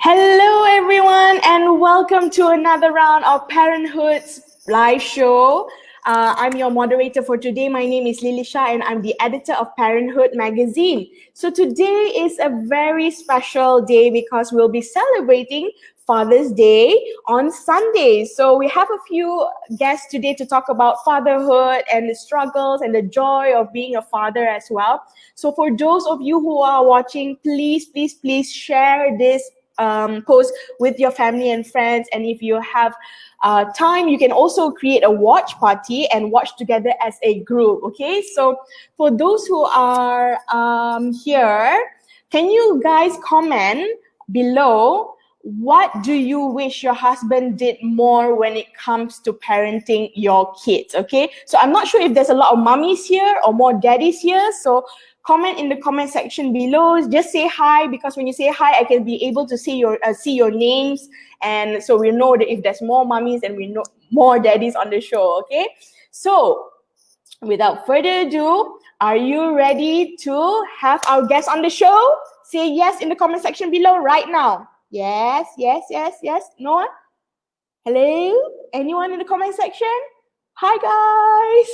Hello, everyone, and welcome to another round of Parenthood's live show. I'm your moderator for today. My name is Lilisha, and I'm the editor of Parenthood magazine. So today is a very special day because we'll be celebrating Father's Day on Sunday. So we have a few guests today to talk about fatherhood and the struggles and the joy of being a father as well. So for those of you who are watching, please share this post with your family and friends. And if you have time, you can also create a watch party and watch together as a group. Okay, so for those who are here, can you guys comment below? What do you wish your husband did more when it comes to parenting your kids? Okay, so I'm not sure if there's a lot of mummies here or more daddies here. So comment in the comment section below. Just say hi, because when you say hi, I can be able to see your names, and so we know that if there's more mummies and we know more daddies on the show. Okay, so without further ado, are you ready to have our guest on the show? Say yes in the comment section below right now. Yes. No one? Hello? Anyone in the comment section? Hi, guys.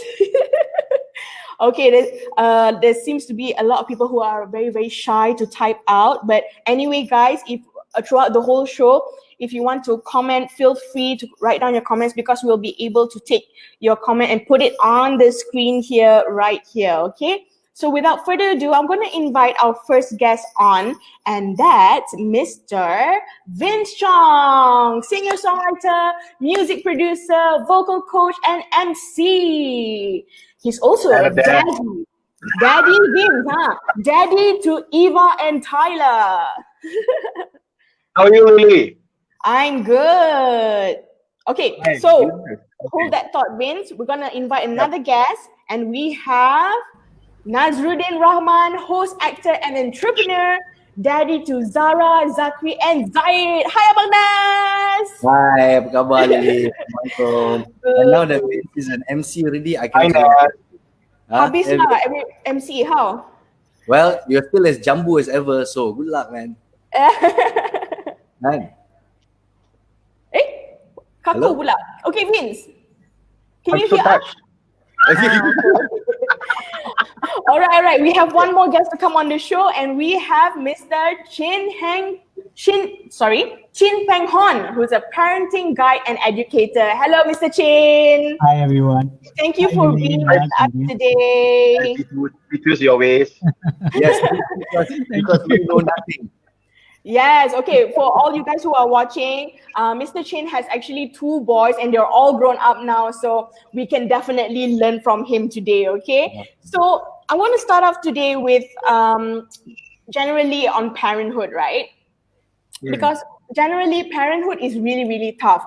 Okay, there seems to be a lot of people who are very, very shy to type out. But anyway, guys, if throughout the whole show, if you want to comment, feel free to write down your comments, because we'll be able to take your comment and put it on the screen here, right here, okay? So without further ado, I'm going to invite our first guest on, and that's Mr. Vince Chong, singer-songwriter, music producer, vocal coach, and MC. He's also a daddy. Daddy Vince, huh? Daddy to Eva and Tyler. How are you, Lily? I'm good. Okay, so hold that thought, Vince. We're going to invite another guest, and we have Nazrudin Rahman, host, actor, and entrepreneur, daddy to Zara, Zakri, and Zaid. Hi, Abang Naz. Hi, apa khabar, Lily? Assalamualaikum. And now that Vince is an MC already, I can. Habis lah, MC, how? Well, you're still as jumbo as ever, so good luck, man. Man. Kaku pula. Okay, Vince. Can you so hear us? All right. We have one more guest to come on the show, and we have Mr. Chin Peng Hon, who's a parenting guide and educator. Hello, Mr. Chin. Hi, everyone. Thank you for being with us today. We choose your ways. Yes, because we know nothing. Yes, okay. For all you guys who are watching, Mr. Chin has actually 2 boys, and they're all grown up now, so we can definitely learn from him today, okay? Yeah. So I want to start off today with generally on parenthood, right? Yeah. Because generally parenthood is really, really tough.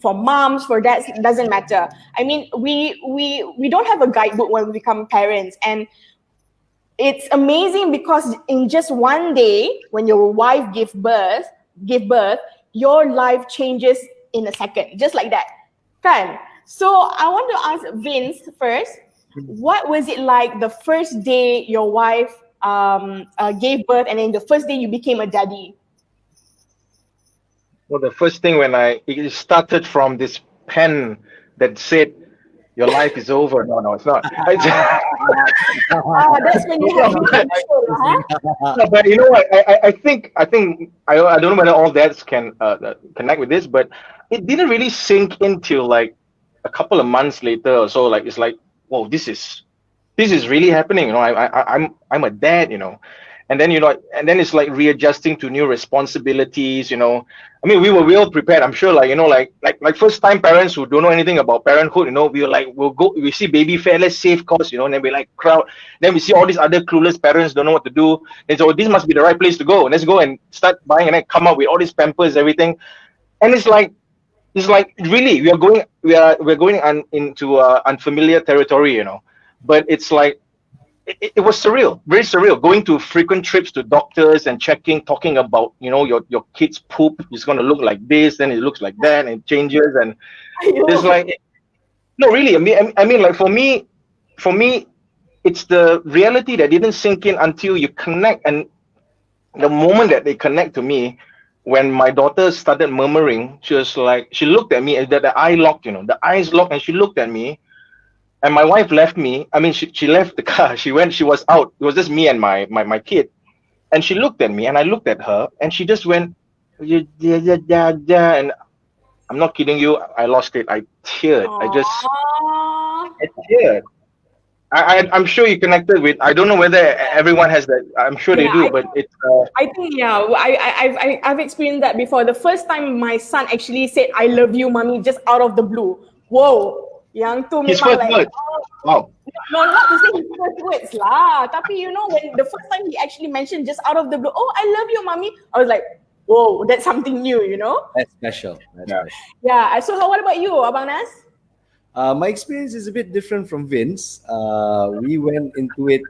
For moms, for dads, it doesn't matter. I mean, we don't have a guidebook when we become parents, and it's amazing because in just one day, when your wife give birth, your life changes in a second, just like that. Kan? So I want to ask Vince first, what was it like the first day your wife gave birth, and then the first day you became a daddy? Well, the first thing it started from this pen that said, "Your life is over." No, it's not. That's when you have No, but you know what? I think I don't know whether all dads can connect with this, but it didn't really sink into like a couple of months later or so. Like it's like, whoa, this is really happening. You know, I'm a dad. You know. And then and then it's like readjusting to new responsibilities. You know, I mean, we were well prepared. I'm sure, like first time parents who don't know anything about parenthood. You know, we see baby fair, let's save costs. You know, and then we like crowd. Then we see all these other clueless parents don't know what to do. And so this must be the right place to go. Let's go and start buying, and then come up with all these Pampers, everything. And it's like really we're going into unfamiliar territory. You know, but it's like. It was surreal, very surreal, going to frequent trips to doctors and talking about, you know, your kid's poop is going to look like this, then it looks like that, and it changes, and it's like, no, really, I mean, like for me, it's the reality that didn't sink in until you connect, and the moment that they connect to me, when my daughter started murmuring, she was like, she looked at me, and the eye locked, the eyes locked, and she looked at me. And my wife left me. I mean, she left the car. She was out. It was just me and my kid. And she looked at me, and I looked at her, and she just went, yeah, yeah, yeah, yeah, yeah. And I'm not kidding you. I lost it. I teared. Aww. I teared. I'm sure you connected with. I don't know whether everyone has that. I'm sure they Yeah, do, but it's. I think I've experienced that before. The first time my son actually said "I love you, mommy" just out of the blue. Whoa, yang tu His memang first like. words. Wow. No, not to say his first words lah. Tapi when the first time he actually mentioned just out of the blue, "Oh, I love you, mommy," I was like, whoa, that's something new, That's special. That's Yeah. special. Yeah. So what about you, Abang Nas? My experience is a bit different from Vince. We went into it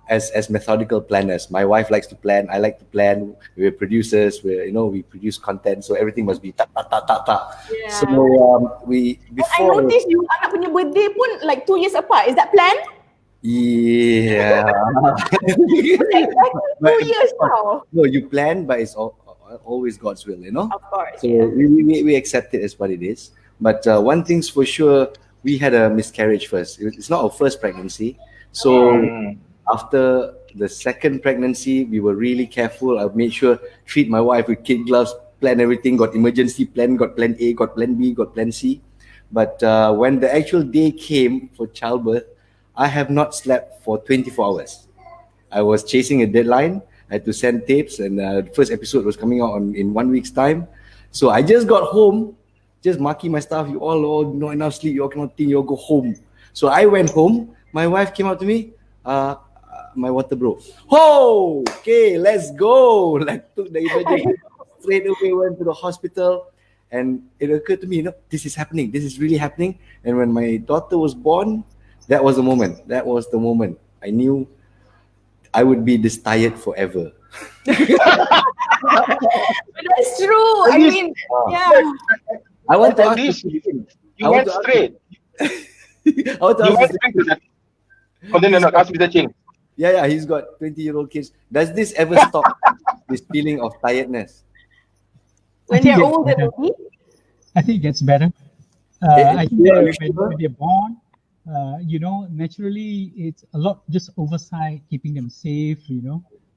as methodical planners. My wife likes to plan. I like to plan. We're producers. We produce content, so everything must be ta ta ta ta ta. Yeah. So we I before. noticed you anak punya birthday pun like 2 years apart. Is that planned? Yeah. Exactly 2 years now. No, you plan, but it's always God's will, Of course. So Yeah. we accept it as what it is. But one thing's for sure, we had a miscarriage first. It's not our first pregnancy. So after the second pregnancy, we were really careful. I made sure treat my wife with kid gloves, plan everything, got emergency plan, got plan A, got plan B, got plan C. But when the actual day came for childbirth, I have not slept for 24 hours. I was chasing a deadline. I had to send tapes, and the first episode was coming out in 1 week's time. So I just got home, just marking my stuff. You all not enough sleep. You all cannot think. You all go home. So I went home. My wife came up to me. My water broke. Oh, okay, let's go. Like took the emergency straight away. Went to the hospital, and it occurred to me, this is happening. This is really happening. And when my daughter was born, that was the moment. That was the moment. I knew I would be this tired forever. But that's true. I mean, yeah. I want to At ask least you, you went straight. I want to You ask went you, straight to that. Oh, no, ask Mr. Ching. yeah, he's got 20-year-old kids. Does this ever stop this feeling of tiredness? When think they're it's older, better. maybe. I think it gets better. Yeah, I think yeah, that you sure? when they're born, naturally it's a lot just oversight, keeping them safe,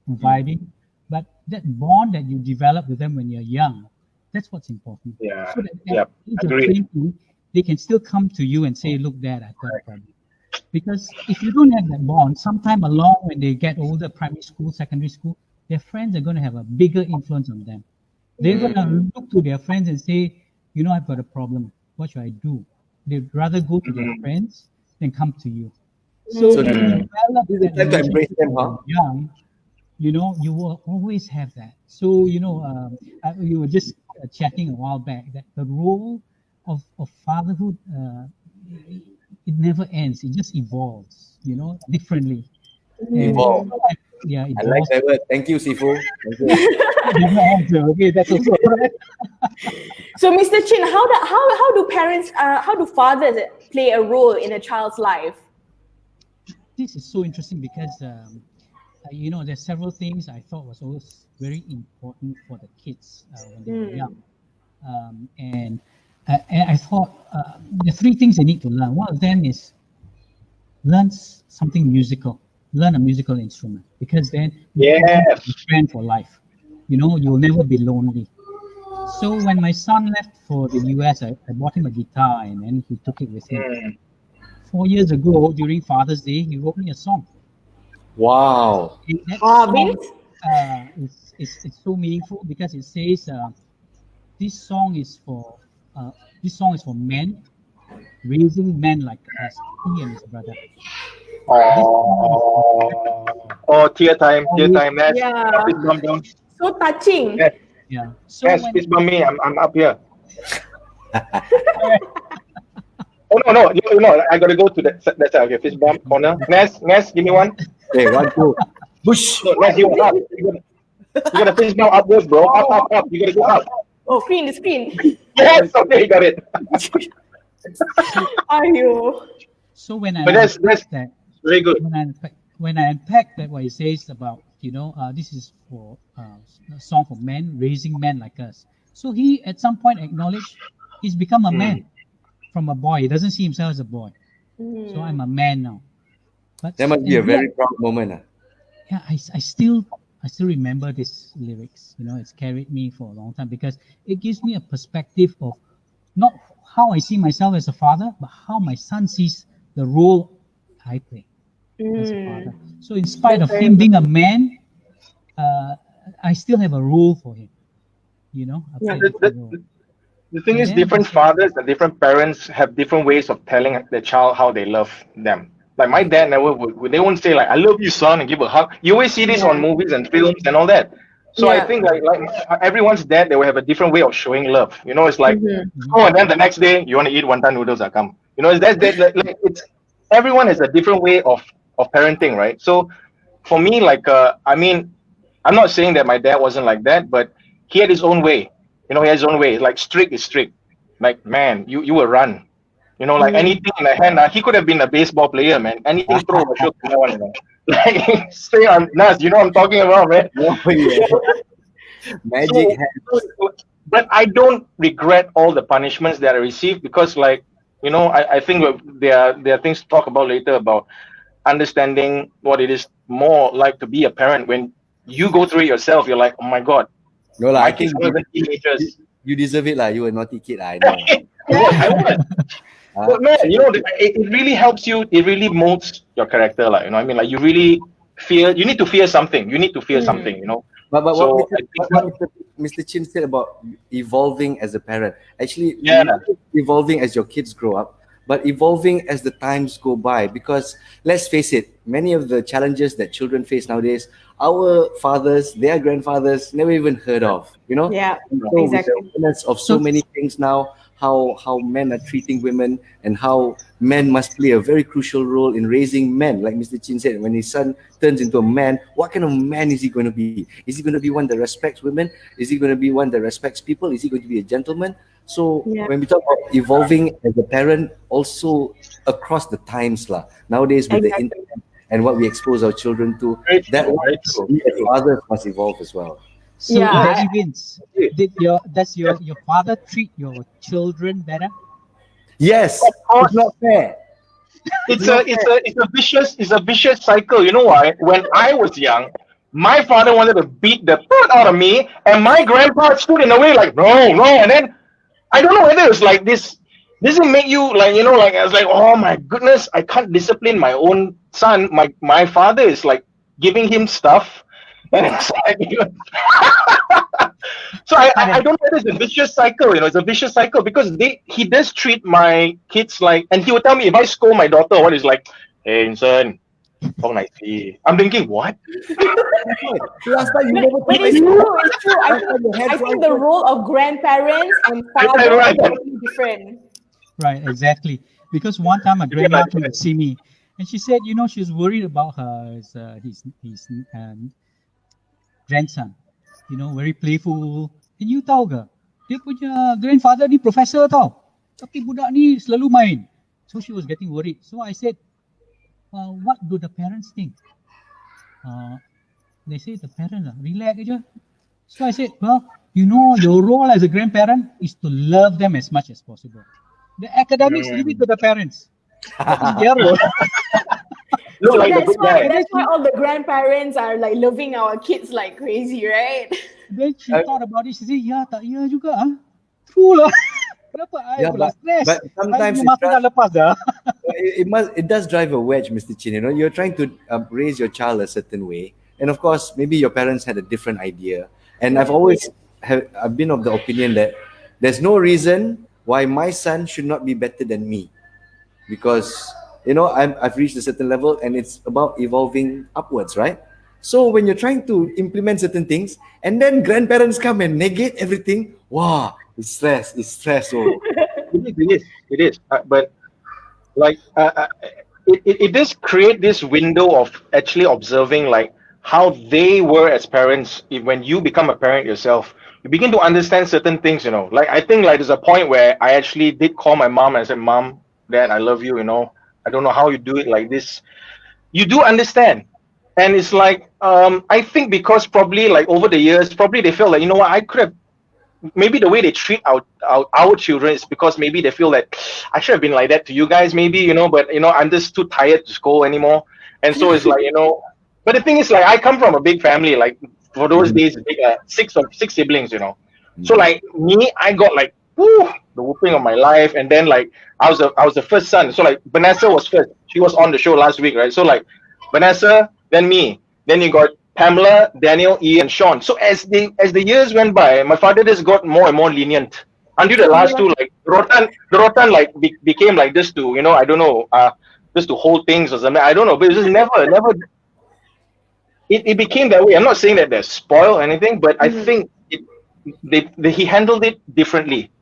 providing. But that bond that you develop with them when you're young, that's what's important. Yeah, So that yeah, at the age of agree. 20, they can still come to you and say, look, Dad, I've got a problem. Because if you don't have that bond, sometime along when they get older, primary school, secondary school, their friends are going to have a bigger influence on them. They're going to look to their friends and say, I've got a problem. What should I do? They'd rather go to their friends than come to you. So So if you develop this is the that time to embrace relationship them, when huh? you're young, you will always have that. So, we were just chatting a while back that the role of fatherhood, it never ends. It just evolves, differently. And, Evolve. yeah, I like evolves. that word. Thank you, Sifu. Thank you. Never ends. Okay, that's also right. So, Mr. Chin, how do parents, how do fathers play a role in a child's life? This is so interesting because there's several things I thought was always very important for the kids when they were young, and I thought the three things they need to learn. One of them is learn something musical, learn a musical instrument, because then you have a friend for life. You'll never be lonely. So when my son left for the US, I bought him a guitar, and then he took it with him. 4 years ago, during Father's Day, he wrote me a song. Wow. And that song, Vince? it's so meaningful because it says this song is for men, raising men like us, he and his brother. Oh, tear time. Yes. Yeah. Fist bump down. So touching. Yes, Yeah. So yes, when, fist bump me. I'm up here. Oh no! I gotta go to that side. Okay, fist bump corner. Nes, give me one. Okay, 1, 2. Bush. No, Nes, you up. You gotta fist bump upwards, bro. Up. You gotta go up. Oh, the screen. Yes, okay, you got it. Ayo. so when I But that's unpacked that, very good. when I unpacked that, what he says about this is for a song for men, raising men like us. So he at some point acknowledged he's become a man from a boy. He doesn't see himself as a boy. So I'm a man now. But That must be a and yet, very proud moment. yeah, I still remember these lyrics. It's carried me for a long time because it gives me a perspective of not how I see myself as a father, but how my son sees the role I play as a father. So in spite of him being a man, I still have a role for him. I play a different role. The thing is, Yeah, different fathers and different parents have different ways of telling the child how they love them. Like my dad never would they won't say like "I love you, son" and give a hug. You always see this on movies and films and all that. So I Yeah. think like everyone's dad, they will have a different way of showing love. It's like, oh, and then the next day you want to eat wonton noodles, I come. It's that like it's everyone has a different way of parenting, right? So for me, like I mean, I'm not saying that my dad wasn't like that, but he had his own way. He had his own way. Like strict is strict. Like man, you will run. Like anything in the hand. He could have been a baseball player, man. Anything throw or shoot, no one. Like stay on Nas. You know what I'm talking about, man. Oh, yeah. Magic So, hands. but I don't regret all the punishments that I received because, like, I think there are things to talk about later about understanding what it is more like to be a parent. When you go through it yourself, you're like, oh my god, No, my I kids think are even teenagers. you deserve it, lah. You were a naughty kid, I know. I was. But man, it really helps you. It really molds your character, like I mean, like you really fear. You need to fear something. You need to fear something. But So what, I think Mr. Chin said about evolving as a parent, actually, Yeah. not just evolving as your kids grow up, but evolving as the times go by. Because let's face it, many of the challenges that children face nowadays, our fathers, their grandfathers never even heard of. Yeah, And so with the exactly. awareness of so many things now, how men are treating women and how men must play a very crucial role in raising men. Like Mr. Chin said, when his son turns into a man, what kind of man is he going to be? Is he going to be one that respects women? Is he going to be one that respects people? Is he going to be a gentleman? So Yeah. when we talk about evolving as a parent, also across the times nowadays with the Exactly. internet and what we expose our children to, Very true, that very true. we as fathers must evolve as well. So Yeah, Daddy Vince, does your father treat your children better? Yes, course. it's not fair. It's a vicious cycle. You know why? When I was young, my father wanted to beat the fuck out of me, and my grandpa stood in the way like no, no, and then I don't know whether it's like this. Does it make you like like I was like, oh my goodness, I can't discipline my own son. My father is like giving him stuff, and it's like so I don't know whether it's a vicious cycle. It's a vicious cycle because he does treat my kids like, and he would tell me if I scold my daughter, what is like, hey son, talk nicely. I'm thinking what? Last time you never but it's true. It's true. I think the role of grandparents and fathers Right. is totally different. Right, exactly. Because one time a grandma came to see me, and she said, she was worried about his grandson. Very playful. And you tahu ke, dia punya grandfather ni professor tau. Tapi budak ni selalu main. So she was getting worried. So I said, what do the parents think? They say the parents relax aja. So I said, well, your role as a grandparent is to love them as much as possible. The academics, leave it to the parents. That is their role. Look like the good guy. That's why all the grandparents are like loving our kids like crazy, right? Then she thought about it. She said, ya tak ya juga ah. True lah. Kenapa I pula stress? but sometimes it does drive a wedge, Mr. Chin. You're trying to raise your child a certain way, and of course, maybe your parents had a different idea. And I've been of the opinion that there's no reason why my son should not be better than me, because I've reached a certain level, and it's about evolving upwards, right? So when you're trying to implement certain things, and then grandparents come and negate everything, wow, it's stress. Oh. It is. But like, it does create this window of actually observing like how they were as parents. When you become a parent yourself, you begin to understand certain things. Like I think like there's a point where I actually did call my mom and I said, "Mom, Dad, I love you. I don't know how you do it like this. You do understand." And it's like, I think because probably like over the years, probably they feel like, you know what, I could have, maybe the way they treat our children is because maybe they feel that I should have been like that to you guys, maybe, but I'm just too tired to scold anymore. And so it's like, but the thing is, like, I come from a big family, like for those days, big, six siblings, So like me, I got like, whoo, the whooping of my life. And then like I was the first son. So like Vanessa was first. She was on the show last week, right? So like Vanessa, then me, then you got Pamela, Daniel, Ian, and Sean. So as the years went by, my father just got more and more lenient. Until the last two, like the Rotan like became like this to, I don't know, just to hold things or something. I don't know, but it's just never. It became that way. I'm not saying that they're spoiled or anything, but I think he handled it differently,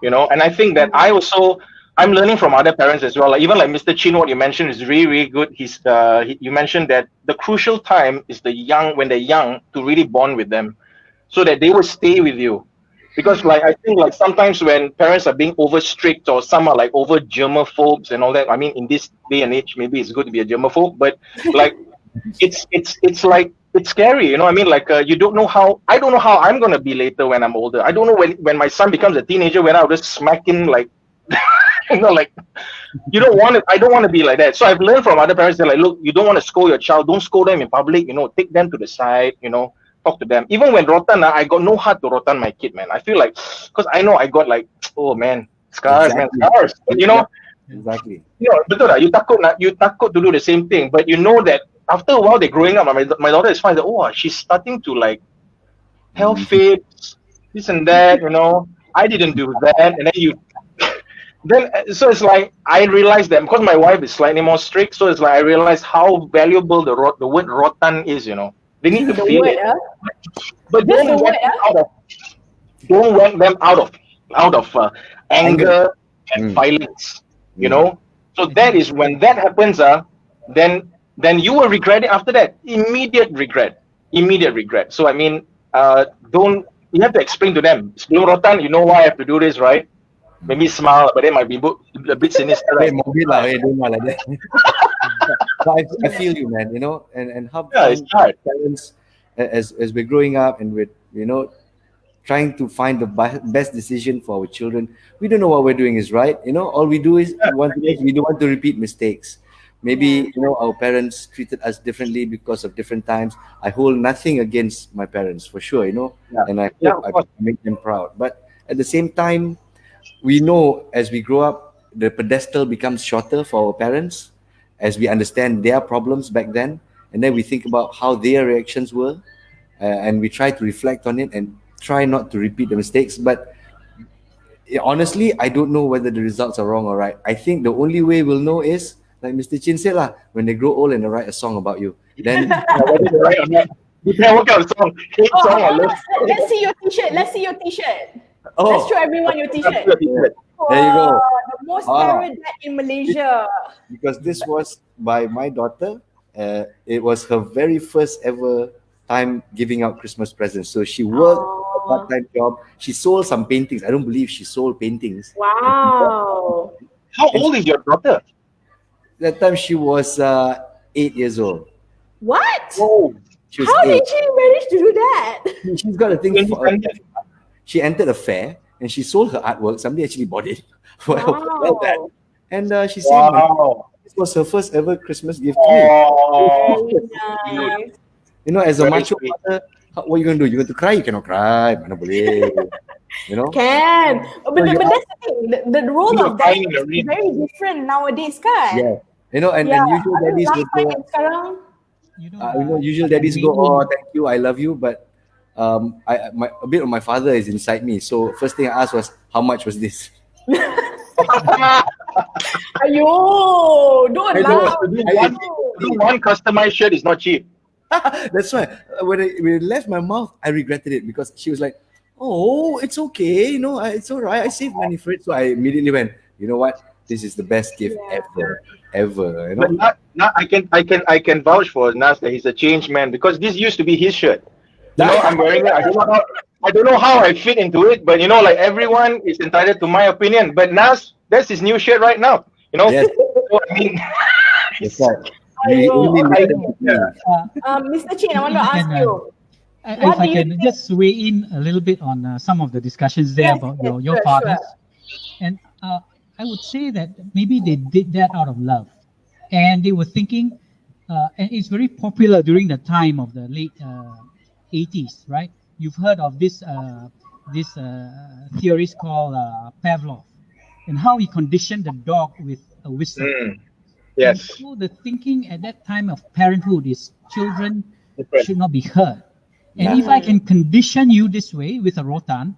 And I think that I'm learning from other parents as well. Like even like Mr. Chin, what you mentioned is really, really good. You mentioned that the crucial time is when they're young, to really bond with them, so that they will stay with you. Because like I think like sometimes when parents are being over strict or some are like over germaphobes and all that. I mean, in this day and age, maybe it's good to be a germaphobe, but like it's like it's scary, I mean, like I don't know how I'm gonna be later when I'm older. I don't know when my son becomes a teenager, when I'll just smack him like like I don't want to be like that. So I've learned from other parents. They're like, look, you don't want to scold your child, don't scold them in public, take them to the side, talk to them. Even when Rotan, I got no heart to Rotan my kid, man. I feel like, because I know I got like, oh man, scars, Exactly. man, scars. Exactly. Betul tak? You takut to do the same thing, but you know that after a while they're growing up. My daughter is fine. That, she's starting to like tell fibs, this and that. I didn't do that, and then so it's like I realized that because my wife is slightly more strict, so it's like I realized how valuable the word rotan is. They need to feel it, but don't whack them out of anger and violence. So that is when that happens. Then you will regret it after that. Immediate regret. So I mean, you have to explain to them. Sebelum rotan, you know why I have to do this, right? Maybe smile, but it might be a bit sinister. Right? I feel you, man. And how it's hard. parents, as we're growing up and we're trying to find the best decision for our children, we don't know what we're doing is right. All we do is we don't want to repeat mistakes. Maybe our parents treated us differently because of different times. I hold nothing against my parents for sure, and I hope I make them proud. But at the same time, we know as we grow up, the pedestal becomes shorter for our parents as we understand their problems back then, and then we think about how their reactions were, and we try to reflect on it and try not to repeat the mistakes. But honestly, I don't know whether the results are wrong or right. I think the only way we'll know is, like Mr. Chin said, when they grow old and they write a song about you. Then whether they write or not. What kind of song? Let's see your t-shirt. Let's show everyone your t-shirt. There you go. The most parent dad in Malaysia. Because this was by my daughter. It was her very first ever time giving out Christmas presents. So she worked a part-time job. She sold some paintings. I don't believe she sold paintings. Wow. How old is your daughter? That time she was 8 years old. What? Oh, how did she manage to do that? She's got a thing. She entered a fair and she sold her artwork. Somebody actually bought it. Wow. And she said, this was her first ever Christmas gift to me. Nice. As a macho father, what are you going to do? You're going to cry? You cannot cry. Mana boleh. Can. But that's the thing. The role of dad is very different nowadays, kan? Yeah. And usual daddies go, usual daddies go, oh, thank you, I love you. But a bit of my father is inside me. So first thing I asked was, how much was this? Ayo, don't laugh. One customized shirt is not cheap. That's why when it left my mouth, I regretted it because she was like, oh, it's okay, it's all right. I saved money for it. So I immediately went, you know what? This is the best gift ever. But I can vouch for Nas that he's a changed man, because this used to be his shirt. I'm wearing it. I don't know how I fit into it, but like everyone is entitled to my opinion. But Nas, that's his new shirt right now. Yes. So, I mean, That's right. We Aiyo. only I- listen to me. Mr. Chin, I want to ask you. If What I do you can think? just weigh in a little bit on some of the discussions there Yes, about yes, your sure, fathers, sure. and I would say that maybe they did that out of love, and they were thinking, and it's very popular during the time of the late 80s, right? You've heard of this theories called Pavlov, and how he conditioned the dog with a whistle. And Yes. so the thinking at that time of parenthood is children Different. should not be hurt. And Yeah. if I can condition you this way with a rotan,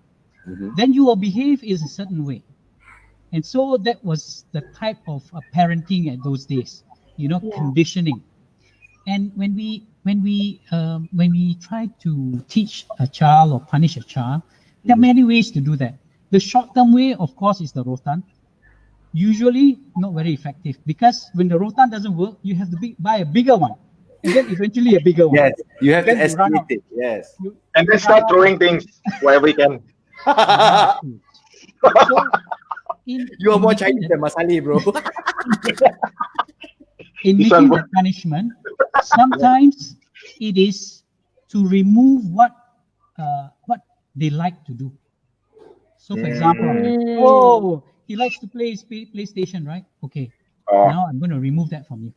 Mhm. then you will behave in a certain way. And so that was the type of parenting at those days, Yeah. conditioning. And when we try to teach a child or punish a child, there are many ways to do that. The short-term way, of course, is the rotan. Usually not very effective, because when the rotan doesn't work, you have to buy a bigger one, and then eventually a bigger one. Yes, you have to Then you run escalate out. it. Yes. And then start throwing things wherever you can. So in You are more making Chinese than Masali, bro. in This making one- the punishment, sometimes it is to remove what they like to do. So, for example, oh, he likes to play his PlayStation, right? Okay, Oh. now I'm going to remove that from you.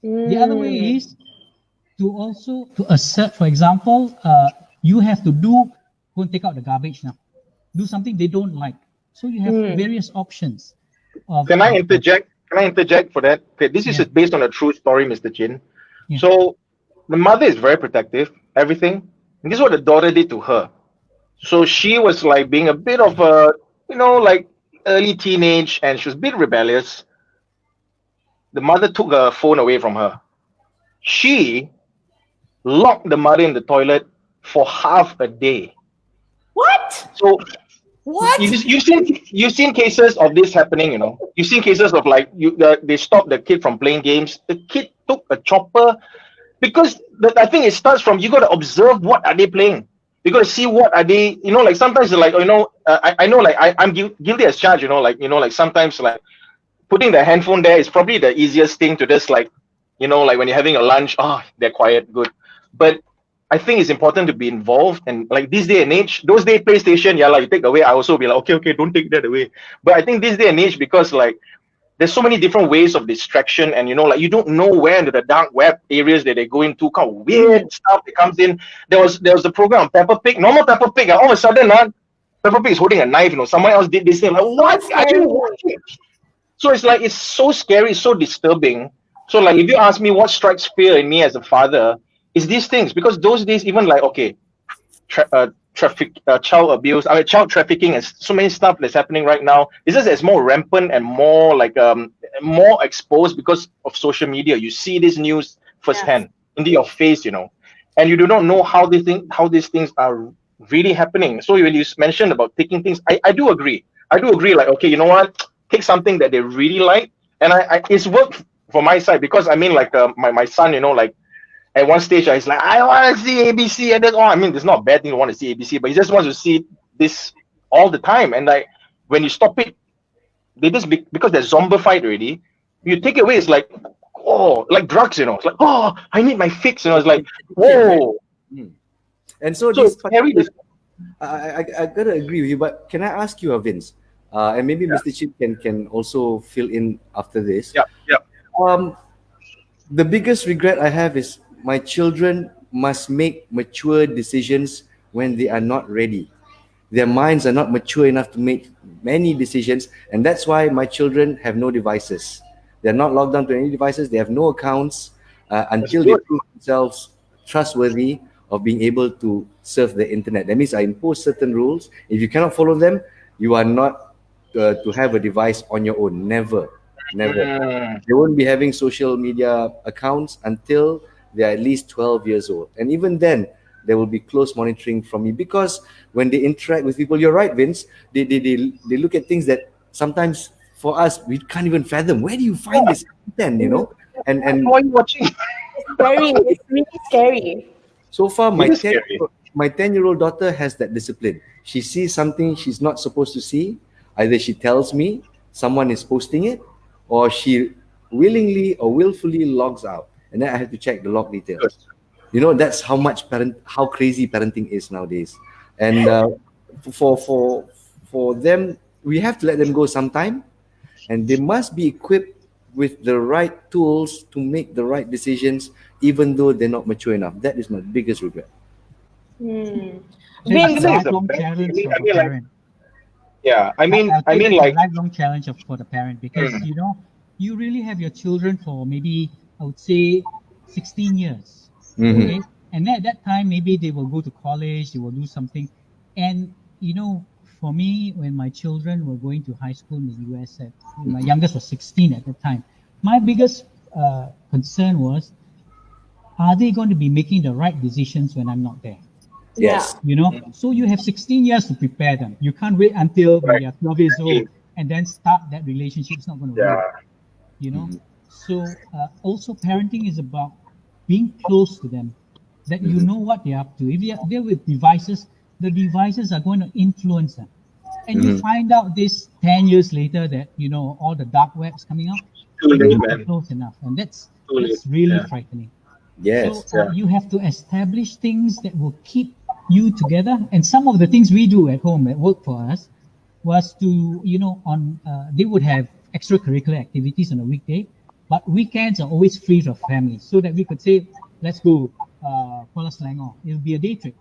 The other way is to also to assert, for example, you have to go and take out the garbage now. Do something they don't like. So you have various options. Can I interject? Can I interject for that? Okay, this is Yeah. based on a true story, Mr. Chin. Yeah. So the mother is very protective, everything. And this is what the daughter did to her. So she was like being a bit of a, like early teenage, and she was a bit rebellious. The mother took her phone away from her. She locked the mother in the toilet for half a day. What? So What? you've seen cases of this happening. You've seen cases of like they stopped the kid from playing games. The kid took a chopper, because I think it starts from, you got to observe what are they playing. You got to see what are they. Like sometimes like I know, like I'm guilty as charged. Like sometimes like putting the handphone there is probably the easiest thing to just like, like when you're having a lunch, oh, they're quiet, good. But I think it's important to be involved. And like this day and age, those day PlayStation, yeah, like you take away, I also be like, okay, don't take that away. But I think this day and age, because like there's so many different ways of distraction, and like you don't know where into the dark web areas that they go into, kind of weird stuff that comes in. There was the program Peppa Pig, normal Peppa Pig, and all of a sudden, Peppa Pig is holding a knife. Someone else did this thing. Like, what are you watching? So it's like, it's so scary, so disturbing. So like, if you ask me what strikes fear in me as a father, is these things. Because those days, even like, okay, child abuse, child trafficking, and so many stuff that's happening right now. It's just it's more rampant and more like more exposed because of social media. You see this news firsthand into your face, and you do not know how these things are really happening. So when you mentioned about taking things, I do agree. Like, okay, you know what? Take something that they really like, and it's worked for my side, because I mean, like my son, like at one stage he's like, I want to see ABC, and that's all. I mean, it's not a bad thing to want to see ABC, but he just wants to see this all the time. And like when you stop it, they just because they're zombified already. You take it away, it's like, oh, like drugs, It's like, oh, I need my fix, It's like, whoa. And so So this scary. I gotta agree with you, but can I ask you, Vince, and maybe Mr. Chip can also fill in after this. Yeah. The biggest regret I have is my children must make mature decisions when they are not ready. Their minds are not mature enough to make many decisions, and that's why my children have no devices. They're not logged down to any devices. They have no accounts until they good. prove themselves trustworthy of being able to surf the internet. That means I impose certain rules. If you cannot follow them, you are not to have a device on your own. Never. They won't be having social media accounts until they're at least 12 years old. And even then, there will be close monitoring from me, because when they interact with people, you're right, Vince, they look at things that sometimes for us, we can't even fathom. Where do you find this content, And Why are you watching? It's really scary. so far, It is scary. my 10-year-old daughter has that discipline. She sees something she's not supposed to see. Either she tells me someone is posting it, or she willingly or willfully logs out. and then I have to check the log details. You know, that's how crazy parenting is nowadays. And for them, we have to let them go sometime, and they must be equipped with the right tools to make the right decisions, even though they're not mature enough. That is my biggest regret. Hmm. That's Vince, a it's a lifelong bad- challenge I for mean, the like- parent. Yeah, I mean, I'll say that's like, a lifelong challenge for the parent, because you know, you really have your children for maybe, I would say, 16 years. Mhm. Okay, and then at that time maybe they will go to college, they will do something. And you know, for me, when my children were going to high school in the US, my youngest was 16 at the time, my biggest concern was, are they going to be making the right decisions when I'm not there? Yes. You know, so you have 16 years to prepare them. You can't wait until when Right. they are 12 years old and then start that relationship. It's not going to work. You know, so also parenting is about being close to them, that you know what they're up to. If they're with devices, the devices are going to influence them. And you find out this 10 years later that, you know, all the dark web's coming out, Too you're late, not man. close enough. And that's Too late. really Yeah. frightening. Yes. So you have to establish things that will keep you together. And some of the things we do at home that work for us was to, you know, they would have extracurricular activities on a weekday, but weekends are always free for families, so that we could say, let's go Kuala Selangor. It'll be a day trip.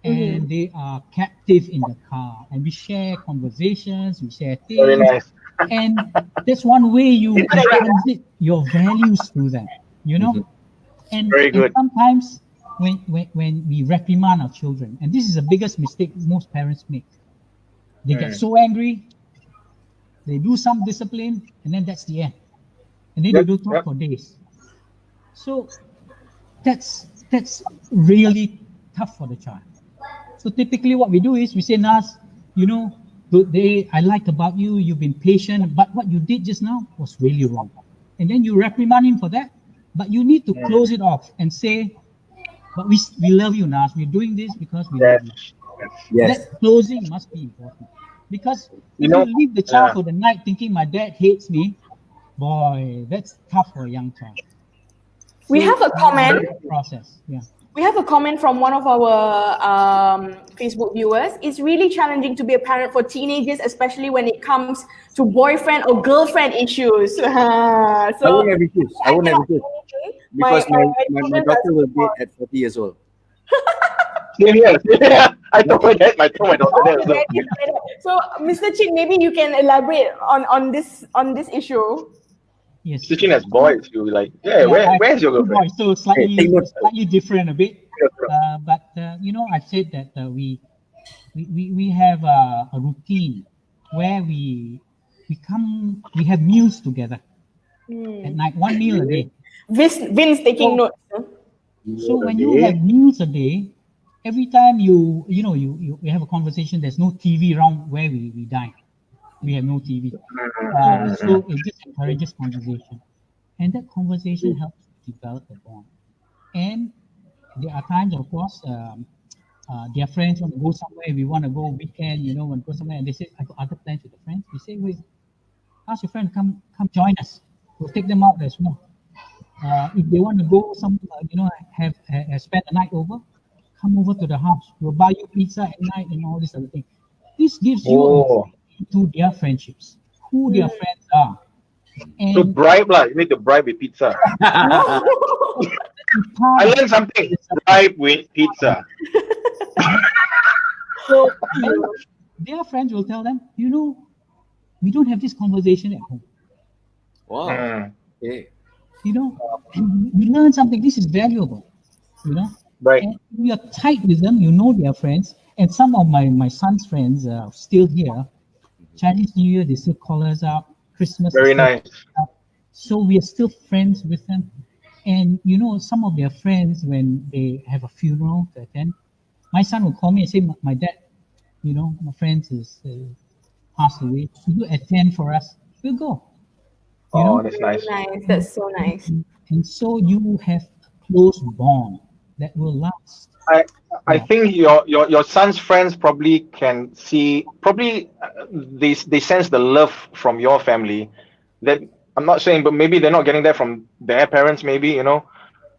And they are captive in the car, and we share conversations, we share Very things, nice. and that's one way you transit your values to them, you know. And, Very and good. sometimes when we reprimand our children, and this is the biggest mistake most parents make, they get so angry, they do some discipline, and then that's the end, and then they don't talk for days. So that's really tough for the child. So typically what we do is we say, Nas, you know, today I like about you, you've been patient, but what you did just now was really wrong. And then you reprimand him for that, but you need to close it off and say, but we love you, Nas. We're doing this because we love you. Yes. That closing must be important. Because You if know, you leave the child for the night thinking my dad hates me, boy, that's tough for a young child. We have a comment. Process, yeah. We have a comment from one of our Facebook viewers. It's really challenging to be a parent for teenagers, especially when it comes to boyfriend or girlfriend issues. So I won't have issues. I won't have issues. Because my daughter will date at 40 years old. Same here. I told my dad, my daughter that as well. So, Mr. Chin, maybe you can elaborate on this issue. Yes. Sitting as boys, you'll be like, yeah, where's your girlfriend? Boys, so slightly different a bit. But you know, I've said that we have a routine where we have meals together at night, one meal a day. Vince taking notes. Huh? So when you have meals a day, every time you have a conversation, there's no TV around where we dine. We have no TV. So it just encourages conversation. And that conversation helps develop the bond. And there are times, of course, their friends want to go somewhere. We want to go weekend, you know, want to go somewhere. And they say, I got other plans with the friends. We say, wait, ask your friend, come join us. We'll take them out as well. If they want to go have spend the night over, come over to the house. We'll buy you pizza at night and all this other thing. This gives you to their friendships, who their friends are. And so bribe lah. You need to bribe with pizza. I learned something. Bribe with pizza. So their friends will tell them, you know, we don't have this conversation at home. Wow. Okay. You know, and we learn something. This is valuable. You know, Right. And we are tight with them. You know, their friends. And some of my son's friends are still here. Chinese New Year, they still call us out. Christmas. Very nice. So we are still friends with them. And you know, some of their friends, when they have a funeral to attend, my son will call me and say, my dad, you know, my friend is passed away. Will you attend for us? We'll go. You know? That's nice. Nice. That's so nice. And so you have a close bond that will last. I think your son's friends probably can see, they sense the love from your family that I'm not saying, but maybe they're not getting that from their parents, maybe, you know.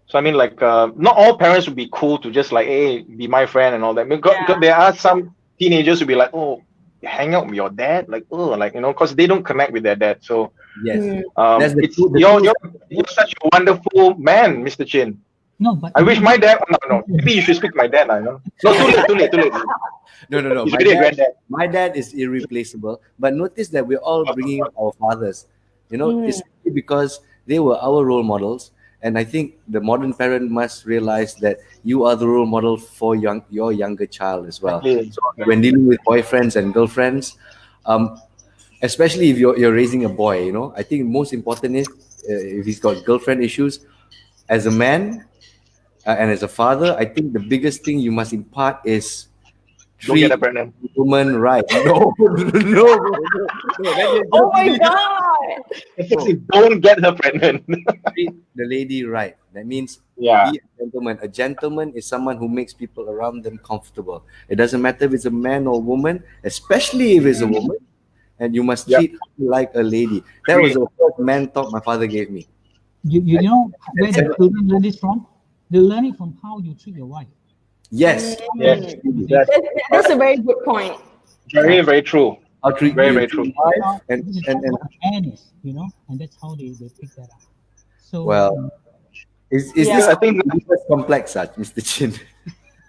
So I mean, like, not all parents would be cool to just like, hey, be my friend and all that. Because there are some teenagers who be like, oh, you hang out with your dad, like, oh, like, because they don't connect with their dad. So Yes, Mm. that's the it's truth. you're such a wonderful man, Mr. Chin. No, but I wish my dad. No. Maybe you should speak to my dad. No, too late. No. He's already a granddad. My dad is irreplaceable. But notice that we're all bringing up our fathers. It's because they were our role models. And I think the modern parent must realize that you are the role model for your younger child as well. Exactly. So when dealing with boyfriends and girlfriends, especially if you're raising a boy, I think most important is if he's got girlfriend issues, as a man and as a father, I think the biggest thing you must impart is Don't get treat her pregnant. woman right. No. Oh my God. Don't get her pregnant. Treat the lady right. That means Yeah. be a gentleman. A gentleman is someone who makes people around them comfortable. It doesn't matter if it's a man or woman, especially if it's a woman. And you must Yep. treat her like a lady. That was the first man talk my father gave me. you know where the children learn this from? They learn it from how you treat your wife. Yes. Yes. That's a very good point. Very, very true. I'll treat Very, you. very true. Wife and This is and, and what a man is, and that's how they pick that up. So well, is Yeah. this I think complex, Mr. Chin?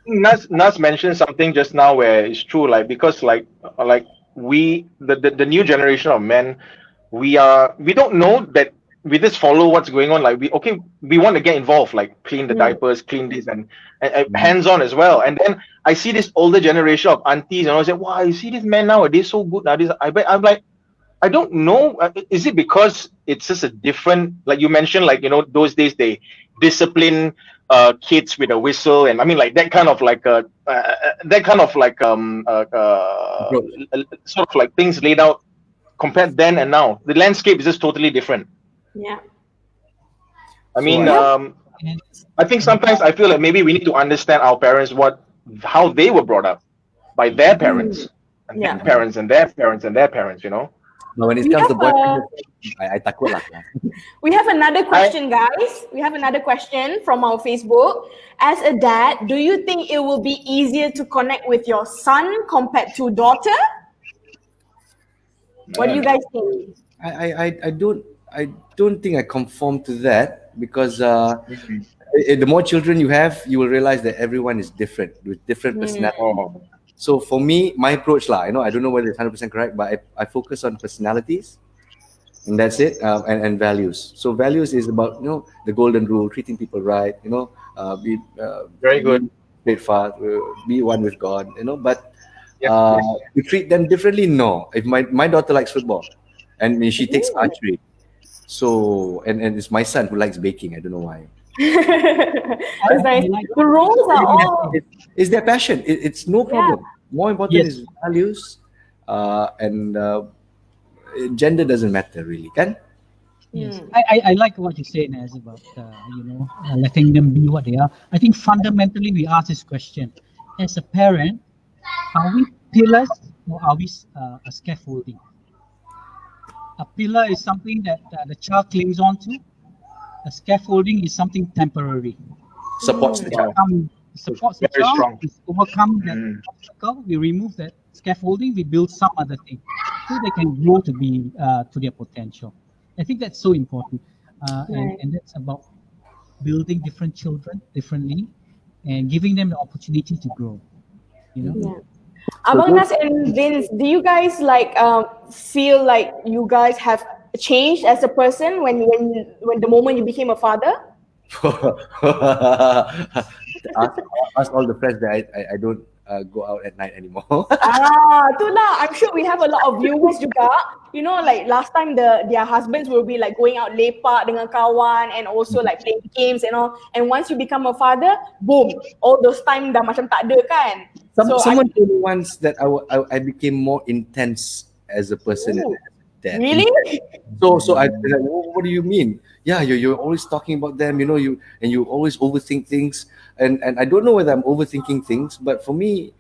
Nas mentioned something just now where it's true, like because like we the new generation of men, we don't know that we just follow what's going on. Like we want to get involved, like clean the diapers, clean this and hands on as well. And then I see this older generation of aunties, and I say, wow, you see these men nowadays so good nowadays. I'm like, I don't know. Is it because it's just a different, like you mentioned, like those days they discipline kids with a whistle, and I mean like that kind of like sort of like things laid out compared then and now. The landscape is just totally different. Yeah. I mean, and I think sometimes I feel like maybe we need to understand our parents, how they were brought up by their parents, and Yeah. their parents and their parents and their parents. But when it We comes to have boyfriend, I takut lah. We have another question, guys. We have another question from our Facebook. As a dad, do you think it will be easier to connect with your son compared to daughter? What do you guys think? I don't think I conform to that because the more children you have, you will realize that everyone is different with different personalities. So for me, my approach I don't know whether it's 100% correct, but I focus on personalities, and that's it, and values. So values is about the golden rule, treating people right, be Very good. be steadfast, be one with God, But you treat them differently. No, if my daughter likes football, and she takes archery, so and it's my son who likes baking. I don't know why. That's nice. The roles are all It's their passion. It's no problem. More important Yes. is values, and gender doesn't matter really, can? Yes, I like what you say, Naz, about letting them be what they are. I think fundamentally we ask this question: as a parent, are we pillars or are we a scaffolding? A pillar is something that the child clings on to. A scaffolding is something temporary. Supports the child. Supports the Very child. strong. We overcome that obstacle. We remove that scaffolding. We build some other thing, so they can grow to be to their potential. I think that's so important, and that's about building different children differently, and giving them the opportunity to grow. Abang Nas and Vince, do you guys feel like you guys have changed as a person when the moment you became a father? ask all the friends that I don't go out at night anymore. Itulah. I'm sure we have a lot of viewers juga. Like last time their husbands will be like going out lepak dengan kawan and also like playing games and all. And once you become a father, boom, all those time dah macam tak ada kan. Someone told me once that I became more intense as a person and as a dad. Really? So I like, what do you mean? Yeah, you're always talking about them, you always overthink things, and I don't know whether I'm overthinking things, but for me,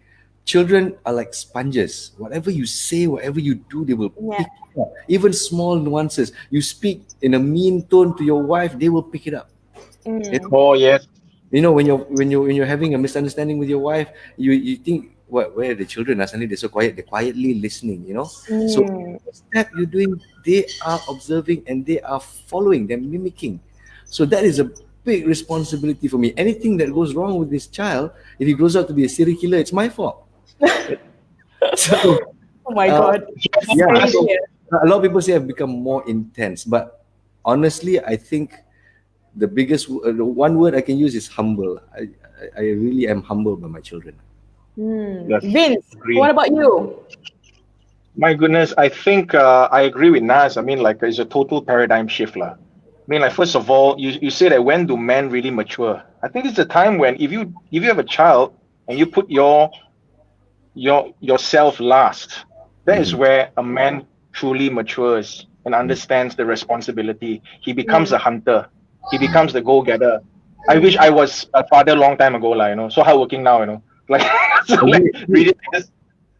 children are like sponges. Whatever you say, whatever you do, they will pick it up. Even small nuances. You speak in a mean tone to your wife, they will pick it up. Oh yes. You know, when you're having a misunderstanding with your wife, you think, what, where are the children? Are suddenly they're so quiet, they're quietly listening, you know. So the step you're doing, they are observing and they are following, they're mimicking. So that is a big responsibility for me. Anything that goes wrong with this child, if he grows up to be a serial killer, it's my fault. So Oh my uh, God. yeah, Same so here. a lot of people say I've become more intense, but honestly, I think the one word I can use is humble. I really am humbled by my children. Yes. Vince, what Agree. about you? My goodness, I think I agree with Nas. I mean, like, it's a total paradigm shift, lah. I mean, like, first of all, you say that when do men really mature? I think it's a time when if you have a child and you put yourself last, that is Mhm. where a man truly matures and understands the responsibility. He becomes Mm, a hunter. He becomes the go-getter. I wish I was a father long time ago, like, so hardworking now, like, so like Agree, agree, really,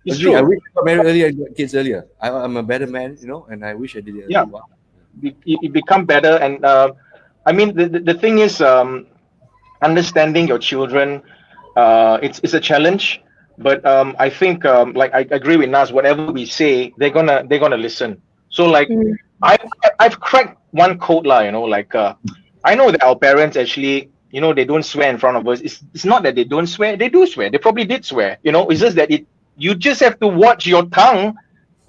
it's agree. I true. wish I got married earlier and got kids earlier. I'm a better man, you know, and I wish I did it Yeah, early. Wow. you become better, and I mean, the thing is, understanding your children, it's a challenge, but I think, like, I agree with Nas. Whatever we say, they're gonna listen. So like, mm, I I've cracked one code lah, like, I know that our parents actually, they don't swear in front of us. It's not that they don't swear, they do swear. They probably did swear. It's just that you just have to watch your tongue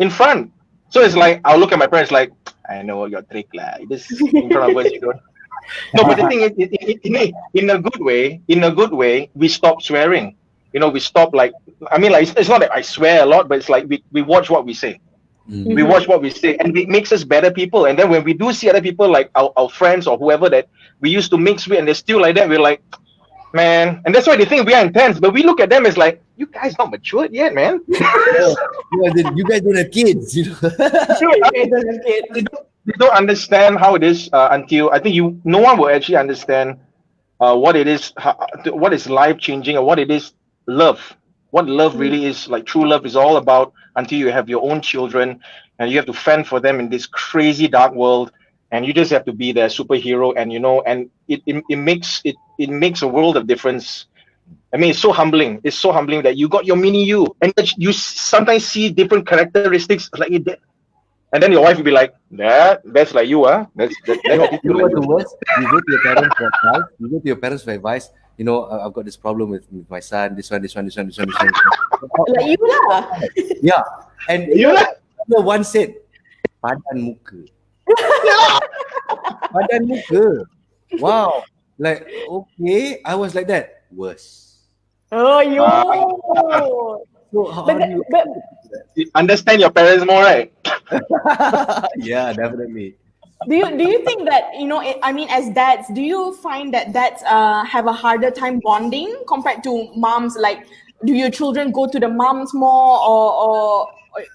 in front. So it's like, I'll look at my parents like, I know your trick lah. This in front of us, you don't. No, but the thing is, in a good way, we stop swearing. We stop, like, I mean, like, it's not that I swear a lot, but it's like we watch what we say. We Mm. watch what we say, and it makes us better people. And then when we do see other people, like our friends or whoever that we used to mix with, and they're still like that, we're like, man. And that's why they think we are intense. But we look at them as like, you guys not matured yet, man. Yeah. You guys don't have kids, you know. Sure, Okay, don't have kids. they don't understand how it is, until I think no one will actually understand what it is, what is life changing, or what it is, love. What love really is, like true love is all about, until you have your own children and you have to fend for them in this crazy dark world, and you just have to be their superhero, and and it makes a world of difference. I mean, it's so humbling. It's so humbling that you got your mini you, and that you sometimes see different characteristics like it. And then your wife will be like, that's like you, huh? That You attitude know like what the you. worst? You go to your parents for advice. You go to your parents for advice. You know, I've got this problem with my son. This one, this one, this one, this one, this one. This one. Like you lah. Yeah, and You know? the one said, "Padan muka, padan muka." Wow, like, okay, I was like that. Worse. Oh, yo. So how But, do you? but You understand your parents more, right? Yeah, definitely. do you think that I mean, as dads, do you find that dads have a harder time bonding compared to moms? Like, do your children go to the moms more, or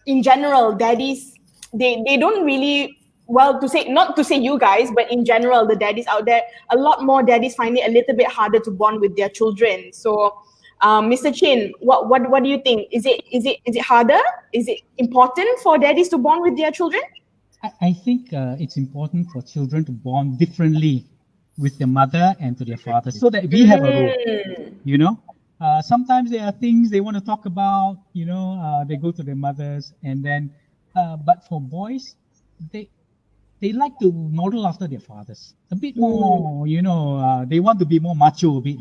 in general, daddies, they don't really, well, to say, not to say you guys, but in general, the daddies out there, a lot more daddies find it a little bit harder to bond with their children. So Mr. Chin, what do you think? Is it harder? Is it important for daddies to bond with their children? I think it's important for children to bond differently with their mother and to their father, so that we have a role. You know, sometimes there are things they want to talk about. They go to their mothers, and then, but for boys, they like to model after their fathers a bit more. They want to be more macho a bit.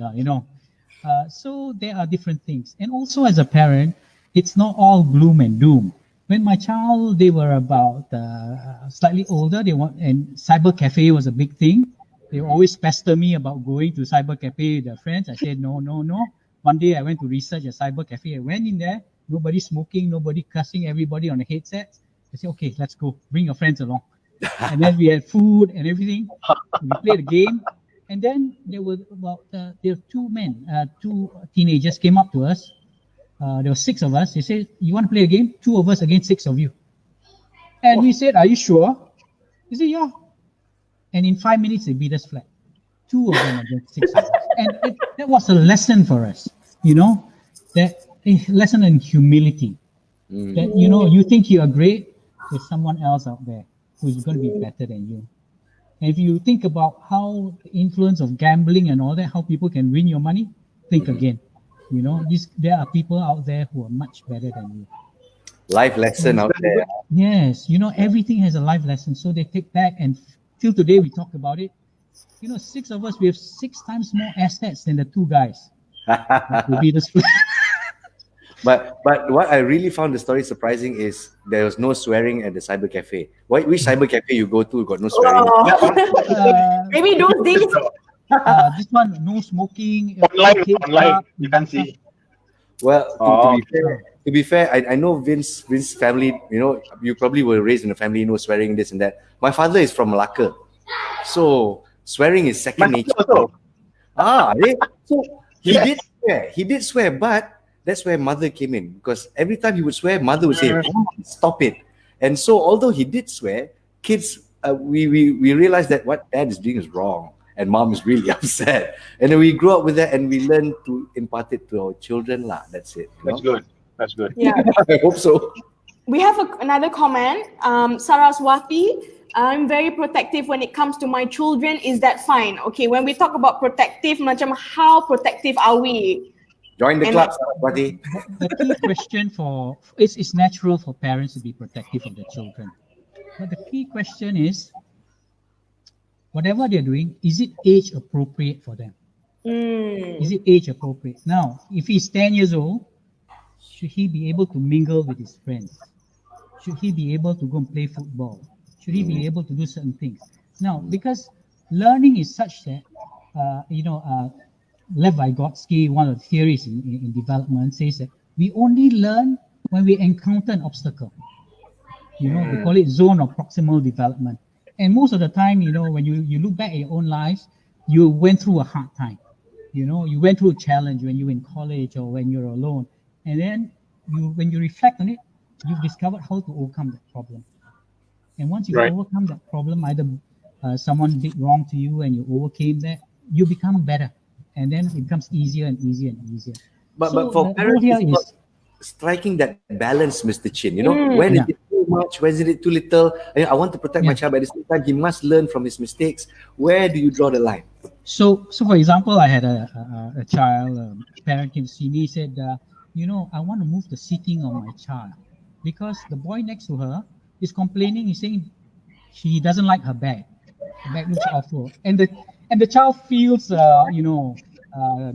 So there are different things, and also as a parent, it's not all gloom and doom. When my child, they were about slightly older, and cyber cafe was a big thing. They always pester me about going to cyber cafe with their friends. I said, no, no, no. One day I went to research a cyber cafe. I went in there, nobody smoking, nobody cussing, everybody on a headset. I said, okay, let's go. Bring your friends along. And then we had food and everything. We played a game. And then there were two teenagers came up to us. There were 6 of us. They said, you want to play a game? 2 of us against 6 of you. And we said, are you sure? He said, yeah. And in 5 minutes, they beat us flat. 2 of them against 6 of us. And that was a lesson for us, that a lesson in humility. That, you think you are great, there's someone else out there who's going to be better than you. And if you think about how the influence of gambling and all that, how people can win your money, think again. You know, there are people out there who are much better than you. Life lesson out there. Yes, you know, everything has a life lesson. So they take back, and till today we talk about it. You know, 6 of us, we have 6 times more assets than the 2 guys. But what I really found the story surprising is there was no swearing at the cyber cafe. Which cyber cafe you go to got no swearing? Maybe those days. This one, no smoking. Online, you can see. Well, to be fair, I know Vince family. You know, you probably were raised in a family, no swearing, this and that. My father is from Malacca, so swearing is second nature. So he did swear, but that's where mother came in, because every time he would swear, mother would say, "Stop it." And so, although he did swear, kids, we realized that what dad is doing is wrong, and mom is really upset. And then we grew up with that, and we learn to impart it to our children, lah. That's it. That's good. Yeah. I hope so. We have another comment. Saraswati, I'm very protective when it comes to my children. Is that fine? Okay, when we talk about protective, macam how protective are we? Join the club, Saraswati. The key question it's natural for parents to be protective of their children. But the key question is, whatever they're doing, is it age appropriate for them? Is it age appropriate? Now, if he's 10 years old, should he be able to mingle with his friends? Should he be able to go and play football? Should he be able to do certain things? Now, because learning is such that, Lev Vygotsky, one of the theories in development, says that we only learn when we encounter an obstacle. You know, they call it zone of proximal development. And most of the time, you know, when you look back at your own lives, you went through a hard time. You know, you went through a challenge when you were in college or when you're alone. And then when you reflect on it, you've discovered how to overcome that problem. And once you overcome that problem, either someone did wrong to you and you overcame that, you become better. And then it becomes easier and easier and easier. But for parents, it's striking that balance, Mr. Chin. You know, when is it too much? When is it too little? I want to protect my child, but at the same time, he must learn from his mistakes. Where do you draw the line? So for example, I had a child, a parent came to see me, said, I want to move the seating of my child because the boy next to her is complaining. He's saying she doesn't like her bag. The bag looks awful. And the child feels,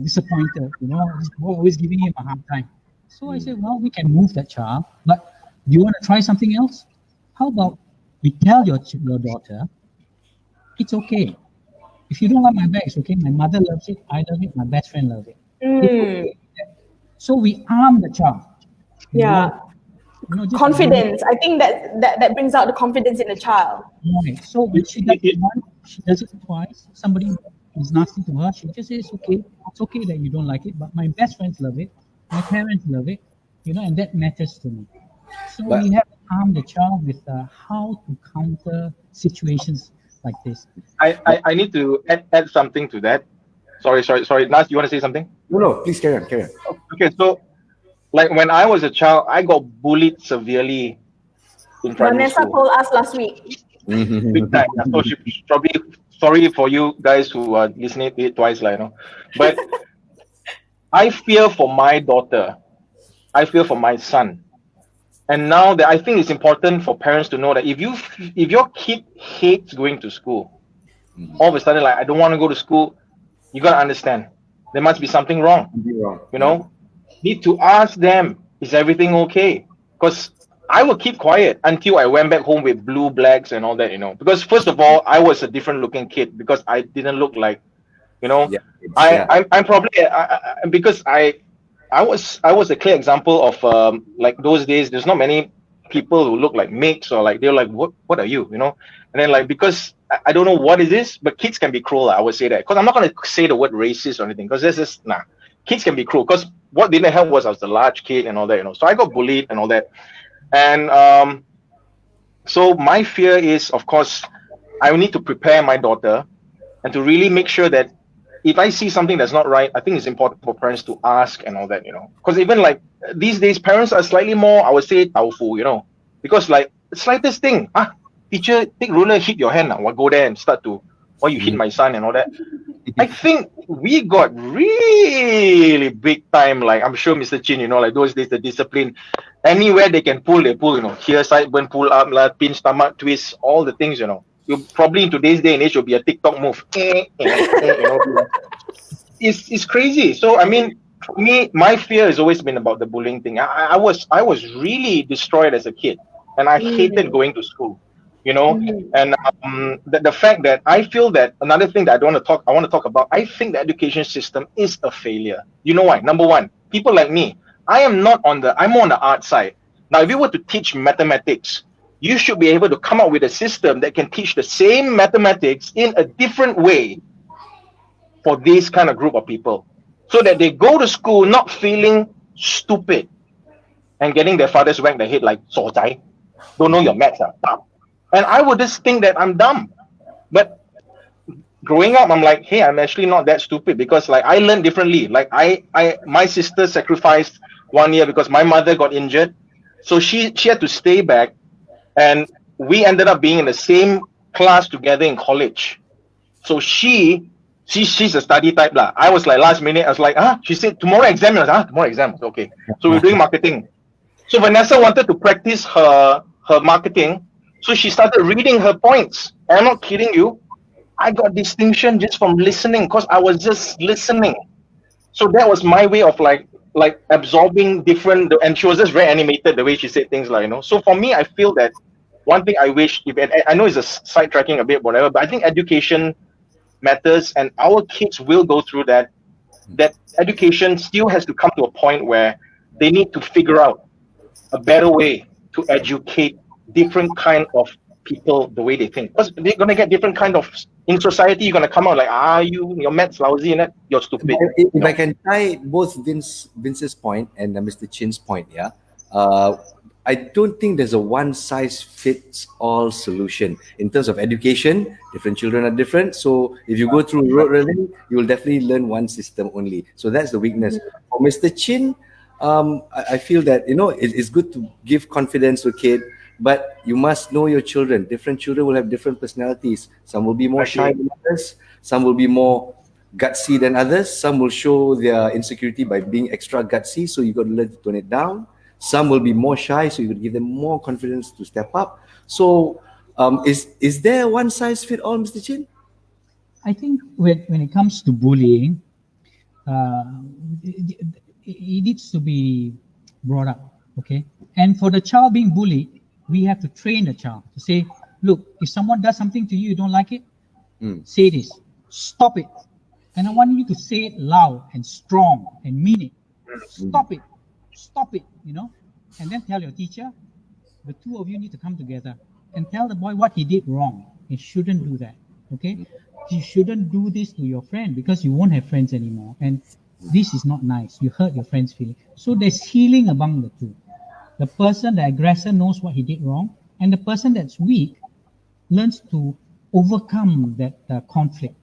disappointed. You know, he's always giving him a hard time. So I said, well, we can move that child, but do you want to try something else? How about we tell your daughter, it's okay. If you don't like my bag, it's okay. My mother loves it. I love it. My best friend loves it. Okay. So we arm the child. Confidence. I think that brings out the confidence in the child. Right. So when she does it once, she does it twice. Somebody is nasty to her. She just says, okay, it's okay that you don't like it, but my best friends love it. My parents love it, and that matters to me. So we have to arm the child with how to counter situations like this. I need to add something to that. Sorry. Nas, you want to say something? No, please carry on. Okay, so like when I was a child, I got bullied severely in primary Vanessa school. told us last week. Big time. So she's probably sorry for you guys who are listening to it twice, But I fear for my daughter. I fear for my son. And now that I think it's important for parents to know that if your kid hates going to school, all of a sudden, I don't want to go to school, you gotta understand there must be something wrong. Need to ask them, is everything okay? Because I will keep quiet until I went back home with blue blacks and all that, because first of all, I was a different looking kid because I didn't look like, I'm probably because I was a clear example of like those days. There's not many people who look like mix or like they're like what are you, and then because I don't know what it is, but kids can be cruel. I would say that because I'm not going to say the word racist or anything because this is kids can be cruel because what didn't help was I was the large kid and all that, so I got bullied and all that, and so my fear is, of course, I need to prepare my daughter and to really make sure that if I see something that's not right, I think it's important for parents to ask and all that, because even like these days, parents are slightly more, I would say, doubtful, because like the slightest thing, teacher, take ruler, hit your hand now. What go there and start to, why you hit my son and all that. I think we got really big time. Like I'm sure Mr. Chin, like those days, the discipline. Anywhere they can pull, they pull. Here sideburn, pull up, pinch stomach, twist, all the things. You probably in today's day and age will be a TikTok move. It's crazy. So I mean, for me, my fear has always been about the bullying thing. I was really destroyed as a kid, and I hated going to school. And the fact that I feel that another thing that I want to talk about, I think the education system is a failure. You know why? Number one, people like me, I'm on the art side. Now, if you were to teach mathematics, you should be able to come up with a system that can teach the same mathematics in a different way for this kind of group of people, so that they go to school not feeling stupid and getting their fathers whack their head like, so zai, don't know your maths. And I would just think that I'm dumb. But growing up, I'm like, hey, I'm actually not that stupid, because like I learned differently. Like my sister sacrificed 1 year because my mother got injured. So she had to stay back, and we ended up being in the same class together in college. So she's a study type lah. I was like last minute, I was like, she said tomorrow exam. I was like, tomorrow exam. Okay. So we're doing marketing. So Vanessa wanted to practice her marketing. So she started reading her points. And I'm not kidding you. I got distinction just from listening, because I was just listening. So that was my way of like absorbing different, and she was just very animated the way she said things like, So for me, I feel that one thing I wish, I know it's a sidetracking a bit, whatever, but I think education matters, and our kids will go through that education still has to come to a point where they need to figure out a better way to educate different kind of people the way they think, because they're going to get different kind of, in society you're going to come out like, your math's lousy and that you're stupid. If I can tie both Vince's point and Mr. Chin's point, I don't think there's a one-size-fits-all solution. In terms of education, different children are different. So if you go through rote learning, you will definitely learn one system only. So that's the weakness. For Mr. Chin, I feel that, it's good to give confidence to a kid, but you must know your children. Different children will have different personalities. Some will be more shy than others. Some will be more gutsy than others. Some will show their insecurity by being extra gutsy. So you got to learn to tone it down. Some will be more shy, so you would give them more confidence to step up. So, is there one size fit all, Mr. Chin? I think when it comes to bullying, it needs to be brought up, okay? And for the child being bullied, we have to train the child to say, look, if someone does something to you, you don't like it, say this, stop it. And I want you to say it loud and strong and mean it. Stop it. Stop it, and then tell your teacher. The two of you need to come together and tell the boy what he did wrong. He shouldn't do that, okay? You shouldn't do this to your friend, because you won't have friends anymore, and this is not nice. You hurt your friend's feeling. So there's healing among the two. The person, the aggressor, knows what he did wrong, and the person that's weak learns to overcome that conflict.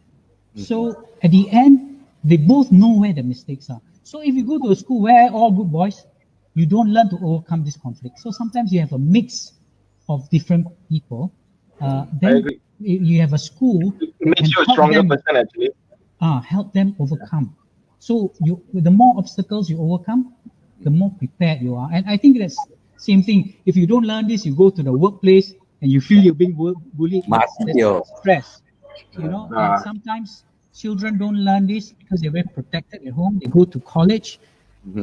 So at the end, they both know where the mistakes are. So if you go to a school where all good boys, you don't learn to overcome this conflict. So sometimes you have a mix of different people. Then you have a school. It makes you a stronger person, actually. Help them overcome. So the more obstacles you overcome, the more prepared you are. And I think that's same thing. If you don't learn this, you go to the workplace and you feel you're being bullied. There's stress. And sometimes children don't learn this because they're very protected at home. They go to college.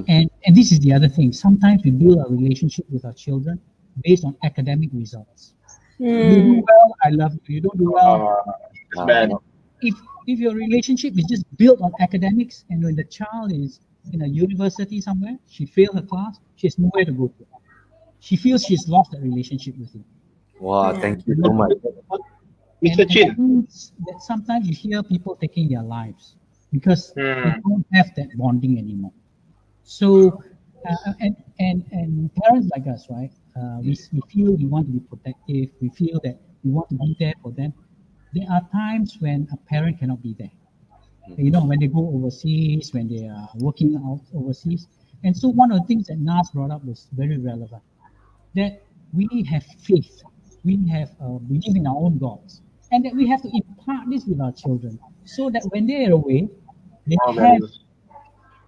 And this is the other thing. Sometimes we build our relationship with our children based on academic results. You do well, I love you. You don't do well. If your relationship is just built on academics, and when the child is in a university somewhere, she failed her class, she has nowhere to go to. She feels she's lost that relationship with you. Wow, thank you so much. Mr. Chin. That sometimes you hear people taking their lives because they don't have that bonding anymore. So, and parents like us, right? We feel we want to be protective. We feel that we want to be there for them. There are times when a parent cannot be there. When they go overseas, when they are working out overseas. And so one of the things that Nas brought up was very relevant, that we have faith we have believe in our own gods, and that we have to impart this with our children, so that when they are away, they Wow, have values.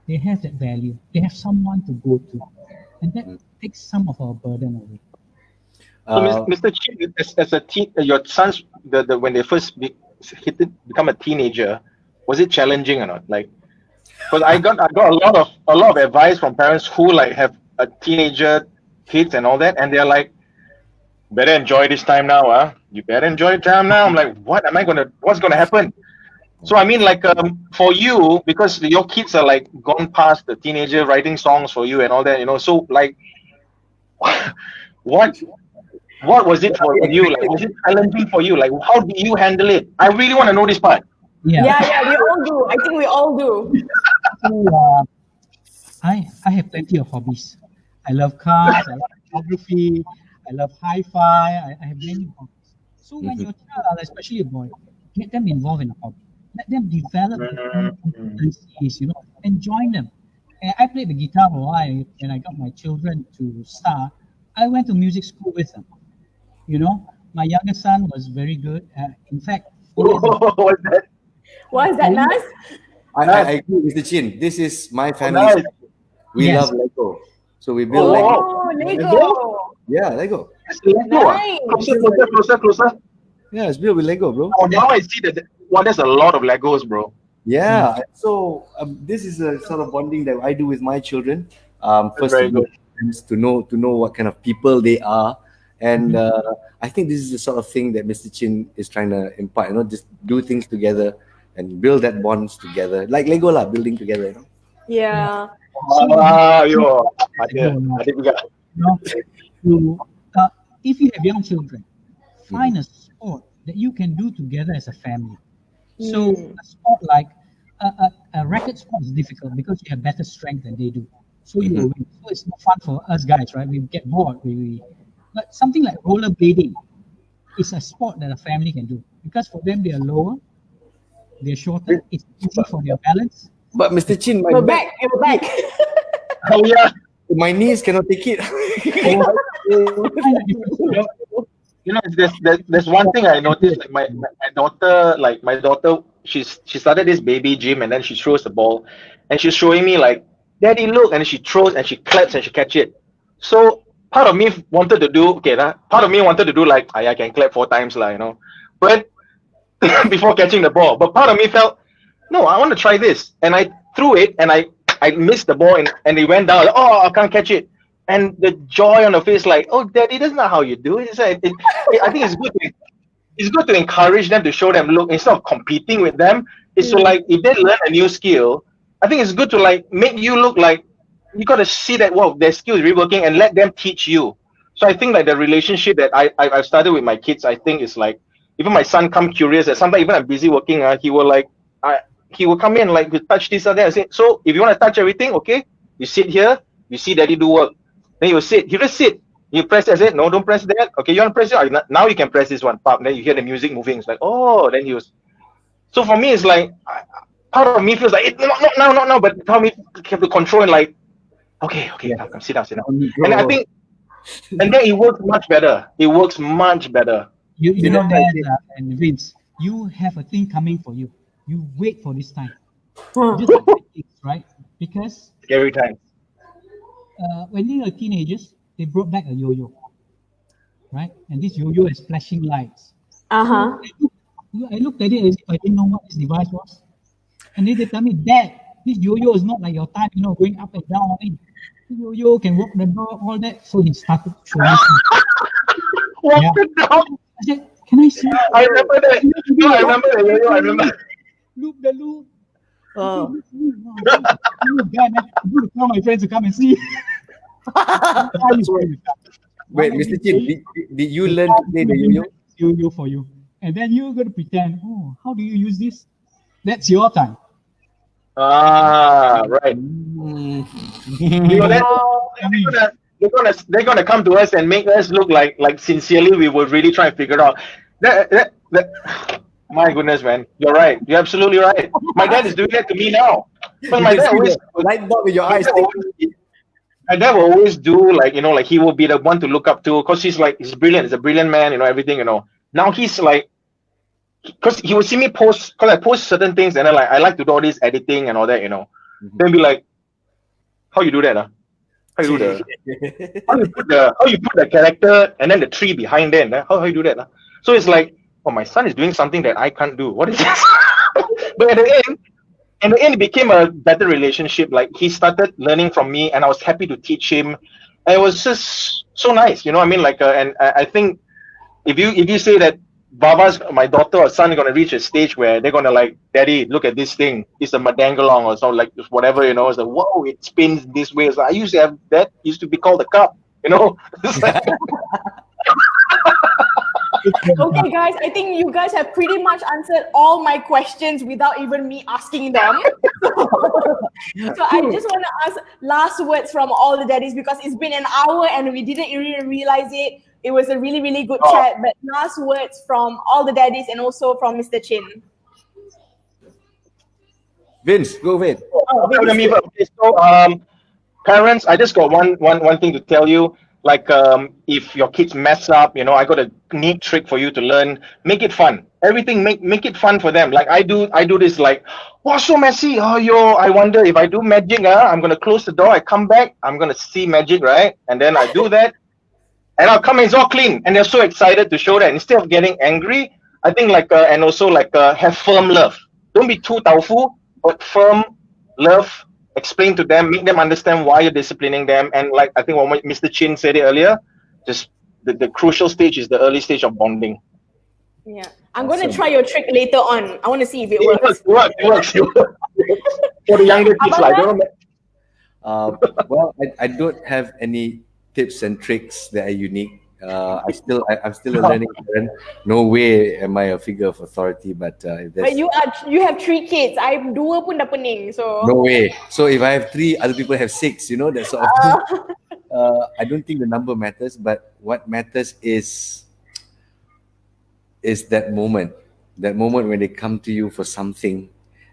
they have that value. They have someone to go to, and that takes some of our burden away. So, Uh, Mr. Chin, as a teen, your sons, when they first become a teenager, was it challenging or not? Like, because I got a lot of advice from parents who like have a teenager kids and all that, and they're like, better enjoy this time now, huh? You better enjoy time now. I'm like, what's gonna happen? So I mean, like, for you, because your kids are like gone past the teenager, writing songs for you and all that, So like, what what was it for you? Like, was it challenging for you? Like, how do you handle it? I really want to know this part. Yeah. Yeah, we all do. I think we all do. So, I have plenty of hobbies. I love cars. I love photography. I love hi-fi. I have many hobbies. So when your child, especially a boy, get them involved in a hobby. Let them develop their own competencies, and join them. And I played the guitar for a while. When I got my children to start, I went to music school with them. My youngest son was very good. In fact, 4 years ago, What's that? What is that, Nas? I agree, Mr. Chin. This is my family. Nice. We Yes. love Lego, so we build Lego. Oh, Lego. Yeah, Lego. Lego, ah? Nice. Closer. Yeah, it's built with Lego, bro. Oh, now I see that. Wow, there's a lot of Legos, bro. Yeah. So this is a sort of bonding that I do with my children. First very to know friends, to know what kind of people they are, and I think this is the sort of thing that Mr. Chin is trying to impart. Just do things together and build that bonds together, like Lego lah, building together. Yeah. Yo, ada juga. If you have young children, find a sport that you can do together as a family. So a sport like a racket sport is difficult because you have better strength than they do. So you will win. So it's not fun for us guys, right? We get bored. But something like rollerblading is a sport that a family can do because for them they are lower, they're shorter. It's easy for their balance. But Mr. Chin, We're back. Oh yeah. my knees cannot take it. There's one thing I noticed. Like my daughter, she started this baby gym, and then she throws the ball, and she's showing me like, "Daddy, look!" And she throws, and she claps, and she catch it. So part of me wanted to do like, I can clap 4 times, but before catching the ball. But part of me felt, no, I want to try this, and I threw it, and I missed the ball, and it went down. Like, oh, I can't catch it. And the joy on the face, like, oh, Daddy, that's not how you do it. I think it's good to encourage them, to show them, look, instead of competing with them, it's to like, if they learn a new skill, I think it's good to like make you look like you got to see that, wow, their skill is really working, and let them teach you. So I think like the relationship that I've started with my kids, I think is like, even my son come curious, that sometimes even I'm busy working, he will come in like, to touch this or that. I say, so if you want to touch everything, okay, you sit here, you see Daddy do work. Then you sit. You just sit. You press that. I said, no, don't press that. Okay, you want to press it? Now you can press this one. Pop. Then you hear the music moving. It's like, oh. Then he was. So for me, it's like, part of me feels like, not now. But part of me have to control and like, okay, now come sit down. And I think, and then it works much better. You know, Dad and Vince, you have a thing coming for you. You wait for this time. Just like the kids, right? Because scary time. when they were teenagers, they brought back a yo-yo, right? And this yo-yo has flashing lights. I looked at it as if I didn't know what this device was. And then they tell me, Dad, this yo-yo is not like your time, going up and down. This yo-yo can walk the dog, all that. So he started showing me. Walk the dog? I said, can I see? I remember that. No, I remember the yo-yo. I remember. Loop the loop. I'm going to tell my friends to come and see. Wait, Mr. Chin, did you learn to play the yo-yo? Yo-yo for you. And then you're going to pretend, oh, how do you use this? That's your time. Right. They're gonna come to us and make us look like sincerely we would really try and figure it out. That my goodness, man, you're right. You're absolutely right. My dad is doing that to me now. But my dad always light bulb in your eyes. my dad will always do like, like he will be the one to look up to because he's brilliant. He's a brilliant man, everything. Now he's like, because he will see me post, because I post certain things, and then like I like to do all this editing and all that. Then be like, how you do that? How you do the how you put the character and then the tree behind them? How you do that? So it's like, oh, my son is doing something that I can't do. What is this? But at the end, it became a better relationship. Like he started learning from me, and I was happy to teach him. And it was just so nice, I mean, like, and I think if you say that my daughter or son, are gonna reach a stage where they're gonna like, Daddy, look at this thing. It's a madangalong or something like whatever, It's like, whoa, it spins this way. So I used to have that. Used to be called a cup, It's like, Okay, guys, I think you guys have pretty much answered all my questions without even me asking them. So I just want to ask last words from all the daddies because it's been an hour and we didn't even realize it. It was a really, really good chat. But last words from all the daddies and also from Mr. Chin. Vince, go Vince. Okay, so parents, I just got one thing to tell you. Like, if your kids mess up, I got a neat trick for you to learn. Make it fun. Everything, make it fun for them. Like I do this. Like, wow, so messy. Oh, I wonder if I do magic. I'm gonna close the door. I come back. I'm gonna see magic, right? And then I do that, and I'll come and it's all clean. And they're so excited to show that. Instead of getting angry, I think like, and also like, have firm love. Don't be too doubtful, but firm love. Explain to them, make them understand why you're disciplining them. And like I think what Mr. Chin said it earlier, just the crucial stage is the early stage of bonding. Yeah. I'm going to try your trick later on. I want to see if it works. It works. For the younger kids, I don't know. Well, I don't have any tips and tricks that are unique. I'm still a learning parent. No way am I a figure of authority, but you have 3 kids. I have 2 pun dah pening, so no way. So if I have 3, other people have 6. That sort of thing. I don't think the number matters, but what matters is that moment when they come to you for something,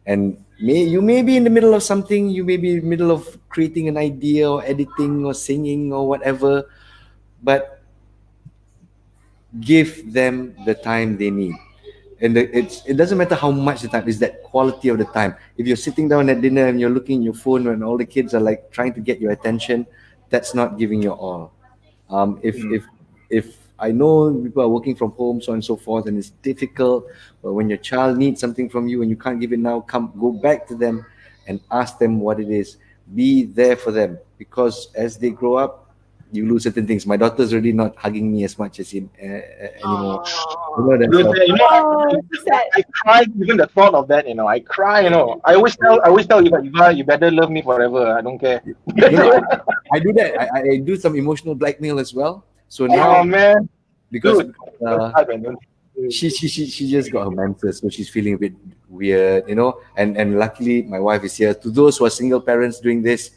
and you may be in the middle of something. You may be in the middle of creating an idea or editing or singing or whatever, but give them the time they need. And it doesn't matter how much the time, it's that quality of the time. If you're sitting down at dinner and you're looking at your phone and all the kids are like trying to get your attention, that's not giving your all. If I know people are working from home, so on and so forth, and it's difficult, but when your child needs something from you and you can't give it now, go back to them and ask them what it is. Be there for them, because as they grow up, you lose certain things. My daughter's already not hugging me as much as him anymore. I cry even the thought of that. I cry. I always tell you better love me forever. I don't care. I do that. I do some emotional blackmail as well. So now, man, because she just got her menses, so she's feeling a bit weird, And luckily, my wife is here. To those who are single parents doing this,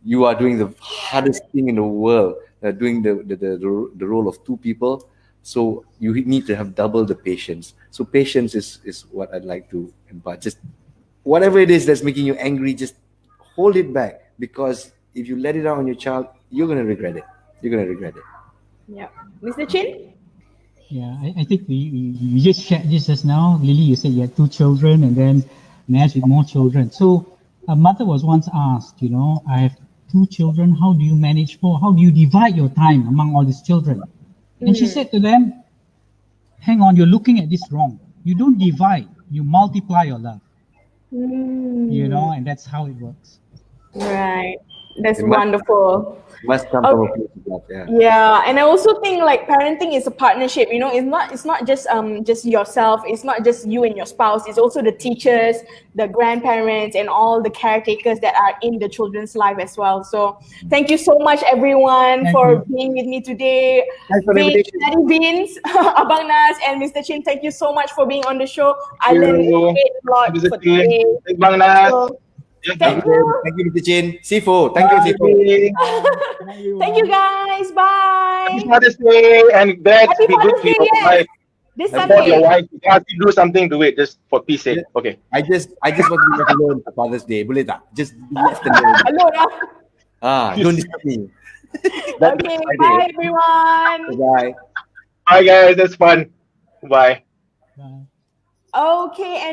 you are doing the hardest thing in the world, doing the role of 2 people. So you need to have double the patience. So patience is what I'd like to impart. Just whatever it is that's making you angry, just hold it back, because if you let it out on your child, you're going to regret it. Yeah. Mr. Chin? Yeah, I think we just shared this just now. Lily, you said you had 2 children and then Naz with more children. So a mother was once asked, I have 2 children, how do you manage 4? How do you divide your time among all these children? And she said to them, hang on, you're looking at this wrong. You don't divide, you multiply your love. And that's how it works. Right. That's wonderful. Must come from a place of love, Yeah, and I also think like parenting is a partnership. It's not just yourself. It's not just you and your spouse. It's also the teachers, the grandparents, and all the caretakers that are in the children's life as well. So thank you so much, everyone, for being with me today. Thanks for the invitation. Daddy Vince, Abang Nas, and Mr. Chin. Thank you so much for being on the show. I learned a lot for today. Thanks, Bang Nas. Thank you. Thank you, Mr. Chin. Sifu. Thank you, Sifu. Thank you, guys. Bye. Happy Father's Day, and Dad, Happy be good Father's to Day, your yes. wife. This Support your Sunday. wife. If you have to do something, do it just for peace sake. Okay. I just want to be left alone for Father's Day. Boleh tak? Just be left alone. Hello. Don't disturb me. Okay, bye everyone. Bye. Bye guys, that's fun. Bye. Bye. Okay, and